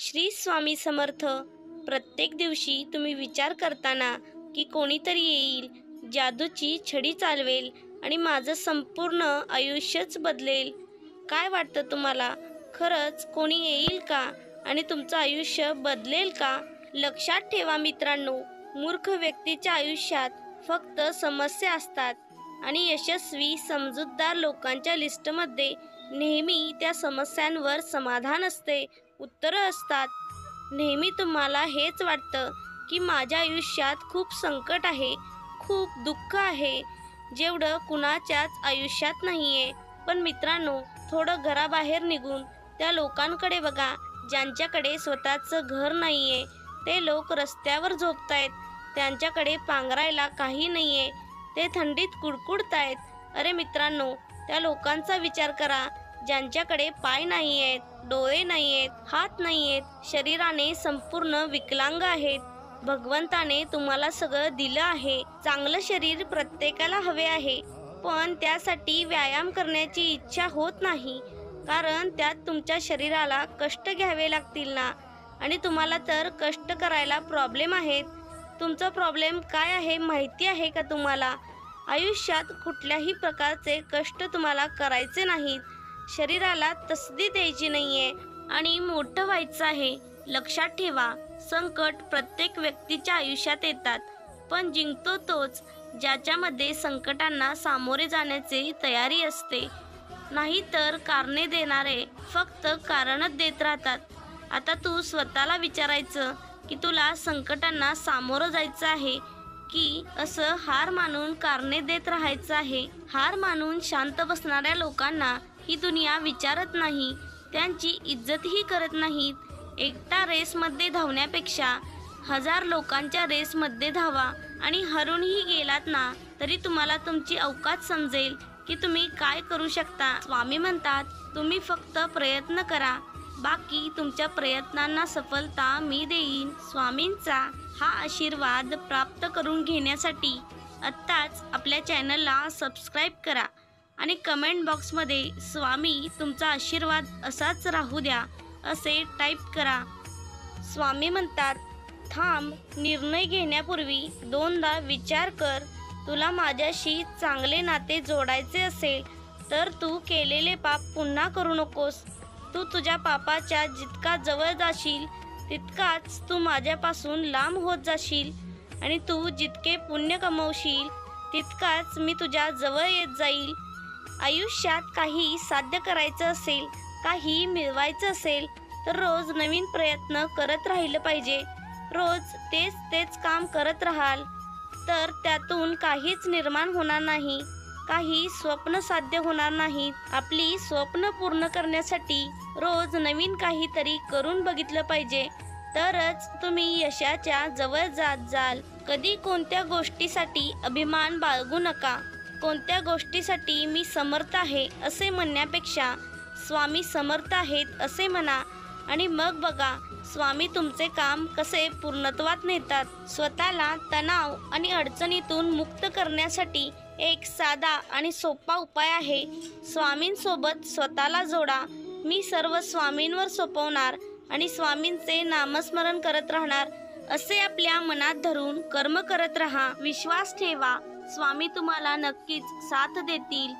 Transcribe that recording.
श्री स्वामी समर्थ. प्रत्येक दिवशी तुम्ही विचार करताना की कोणीतरी येईल, जादूची छडी चालवेल आणि माझं संपूर्ण आयुष्यच बदलेल. काय वाटतं तुम्हाला? खरंच कोणी येईल का आणि तुमचं आयुष्य बदलेल का? लक्षात ठेवा मित्रांनो, मूर्ख व्यक्तीच्या आयुष्यात फक्त समस्या असतात आणि यशस्वी समजूतदार लोकांच्या लिस्टमध्ये नेहमी त्या समस्यांवर समाधान असते, उत्तरं असतात. नेहमी तुम्हाला हेच वाटतं की माझ्या आयुष्यात खूप संकट आहे, खूप दुःख आहे, जेवढं कुणाच्याच आयुष्यात नाही आहे. पण मित्रांनो, थोडं घराबाहेर निघून त्या लोकांकडे बघा ज्यांच्याकडे स्वतःचं घर नाही आहे. ते लोक रस्त्यावर झोपतायत, त्यांच्याकडे पांघरायला काही नाही आहे, ते थंडीत कुडकुडतायत. अरे मित्रांनो, त्या लोकांचा विचार करा ज्यांच्याकडे पाय नाही आहेत, डोळे नाही आहेत, हात नाही आहेत, शरीराने संपूर्ण विकलांग आहेत. भगवंताने तुम्हाला सगळं दिलं आहे. चांगलं शरीर प्रत्येकाला हवे आहे, पण त्यासाठी व्यायाम करण्याची इच्छा होत नाही, कारण त्यात तुमच्या शरीराला कष्ट घ्यावे लागतील ना. आणि तुम्हाला तर कष्ट करायला प्रॉब्लेम आहेत. तुमचा प्रॉब्लेम काय आहे माहिती आहे का तुम्हाला? आयुष्यात कुठल्याही प्रकारचे कष्ट तुम्हाला करायचे नाहीत, शरीराला तसदी द्यायची नाहीये आणि मोठं व्हायचं आहे. लक्षात ठेवा, संकट प्रत्येक व्यक्तीच्या आयुष्यात येतात, पण जिंकतो तोच ज्याच्यामध्ये संकटांना सामोरे जाण्याची तयारी असते. नाहीतर कारणे देणारे फक्त कारणच देत राहतात. आता तू स्वतःला विचारायचं की तुला संकटांना सामोरं जायचं आहे की असं हार मानून कारणे देत राहायचं आहे. हार मानून शांत बसणाऱ्या लोकांना ही दुनिया विचारत नाही, त्यांची इज्जतही करत नाहीत. एकटा रेसमध्ये धावण्यापेक्षा 1000 लोकांच्या रेसमध्ये धावा आणि हरूनही गेलात ना तरी तुम्हाला तुमची अवकात समजेल की तुम्ही काय करू शकता. स्वामी म्हणतात, तुम्ही फक्त प्रयत्न करा, बाकी तुमच्या प्रयत्नांना सफलता मी देईन. स्वामींचा हा आशीर्वाद प्राप्त करून घेण्यासाठी आत्ताच आपल्या चॅनलला सबस्क्राईब करा आणि कमेंट बॉक्समध्ये स्वामी तुमचा आशीर्वाद असाच राहू द्या असे टाईप करा. स्वामी म्हणतात, थांब, निर्णय घेण्यापूर्वी 2दा विचार कर. तुला माझ्याशी चांगले नाते जोडायचे असेल तर तू केलेले पाप पुन्हा करू नकोस. तू तुझ्या पापाच्या जितका जवळ जाशील तितकाच तू माझ्यापासून लांब होत जाशील आणि तू जितके पुण्य कमवशील तितकाच मी तुझ्या जवळ येत जाईल. आयुष्यात काही साध्य करायचं असेल, काही मिळवायचं असेल तर रोज नवीन प्रयत्न करत राहिलं पाहिजे. रोज तेच काम करत राहाल तर त्यातून काहीच निर्माण होणार नाही, काही स्वप्न साध्य होणार नाहीत. आपली स्वप्न पूर्ण करण्यासाठी रोज नवीन काहीतरी करून बघितलं पाहिजे, तरच तुम्ही यशाच्या जवळ जात जाल. कधी कोणत्या गोष्टीसाठी अभिमान बाळगू नका. कोणत्या गोष्टीसाठी मी समर्थ आहे असे म्हणण्यापेक्षा स्वामी समर्थ आहेत असे म्हणा आणि मग बघा स्वामी तुमचे काम कसे पूर्णत्वात नेतात. स्वतःला तणाव आणि अडचणीतून मुक्त करण्यासाठी एक साधा आणि सोपा उपाय आहे. स्वामींसोबत स्वतःला जोडा. मी सर्व स्वामींवर सोपवणार आणि स्वामींचे नामस्मरण करत राहणार असे आपल्या मनात धरून कर्म करत राहा. विश्वास ठेवा, स्वामी तुम्हाला नक्कीच साथ देतील.